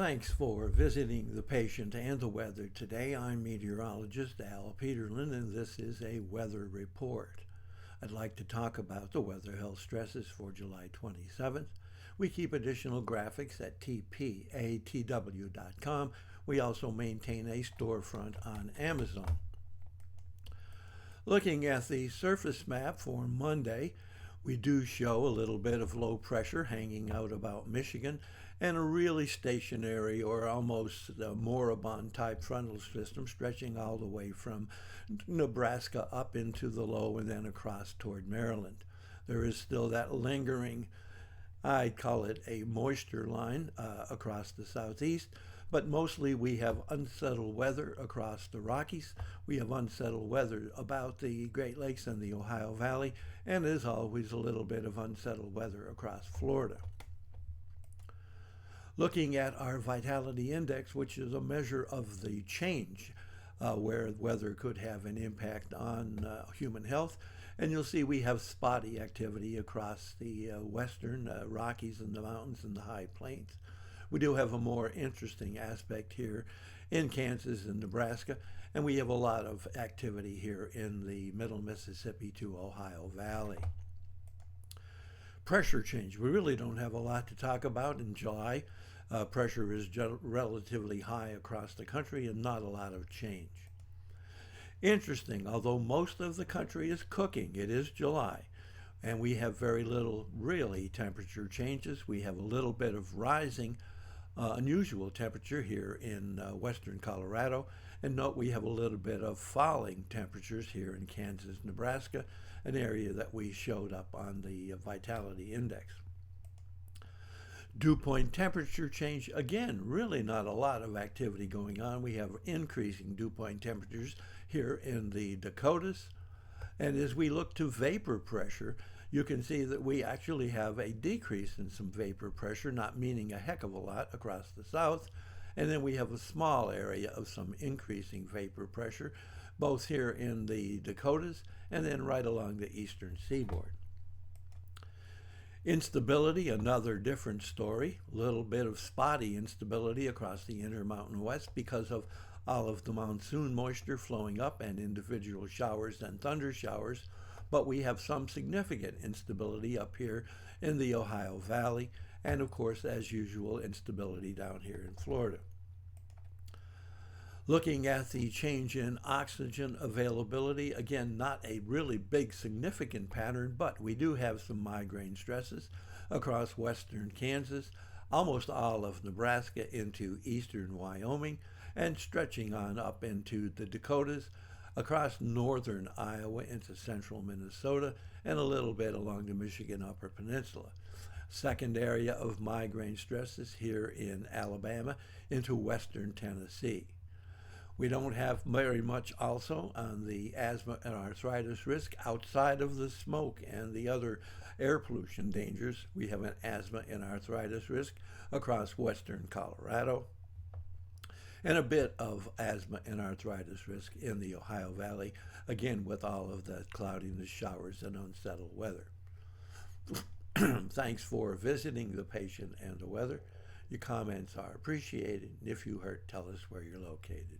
Thanks for visiting the patient and the weather today. I'm meteorologist Al Peterlin, and this is a weather report. I'd like to talk about the weather health stresses for July 27th. We keep additional graphics at tpatw.com. We also maintain a storefront on Amazon. Looking at the surface map for Monday, we do show a little bit of low pressure hanging out about Michigan and a really stationary or almost moribund type frontal system stretching all the way from Nebraska up into the low and then across toward Maryland. There is still that lingering, I'd call it a moisture line across the southeast, but mostly we have unsettled weather across the Rockies. We have unsettled weather about the Great Lakes and the Ohio Valley, and as always, a little bit of unsettled weather across Florida. Looking at our vitality index, which is a measure of the change where weather could have an impact on human health, and you'll see we have spotty activity across the western Rockies and the mountains and the high plains. We do have a more interesting aspect here in Kansas and Nebraska, and we have a lot of activity here in the middle Mississippi to Ohio Valley. Pressure change. We really don't have a lot to talk about in July. Pressure is relatively high across the country and not a lot of change. Interesting, although most of the country is cooking, it is July, and we have very little really temperature changes. We have a little bit of rising unusual temperature here in western Colorado, and note we have a little bit of falling temperatures here in Kansas, Nebraska, an area that we showed up on the vitality index. Dew point temperature change, again, really not a lot of activity going on. We have increasing dew point temperatures here in the Dakotas, and as we look to vapor pressure, you can see that we actually have a decrease in some vapor pressure, not meaning a heck of a lot across the south. And then we have a small area of some increasing vapor pressure, both here in the Dakotas and then right along the eastern seaboard. Instability, another different story. A little bit of spotty instability across the Intermountain West because of all of the monsoon moisture flowing up and individual showers and thunder showers. But we have some significant instability up here in the Ohio Valley, and of course, as usual, instability down here in Florida. Looking at the change in oxygen availability, again, not a really big significant pattern, but we do have some migraine stresses across western Kansas, almost all of Nebraska into eastern Wyoming, and stretching on up into the Dakotas, across northern Iowa into central Minnesota, and a little bit along the Michigan Upper Peninsula. Second area of migraine stresses here in Alabama into western Tennessee. We don't have very much also on the asthma and arthritis risk outside of the smoke and the other air pollution dangers. We have an asthma and arthritis risk across western Colorado, and a bit of asthma and arthritis risk in the Ohio Valley, again with all of the cloudiness, showers, and unsettled weather. Thanks for visiting the patient and the weather. Your comments are appreciated. If you hurt, tell us where you're located.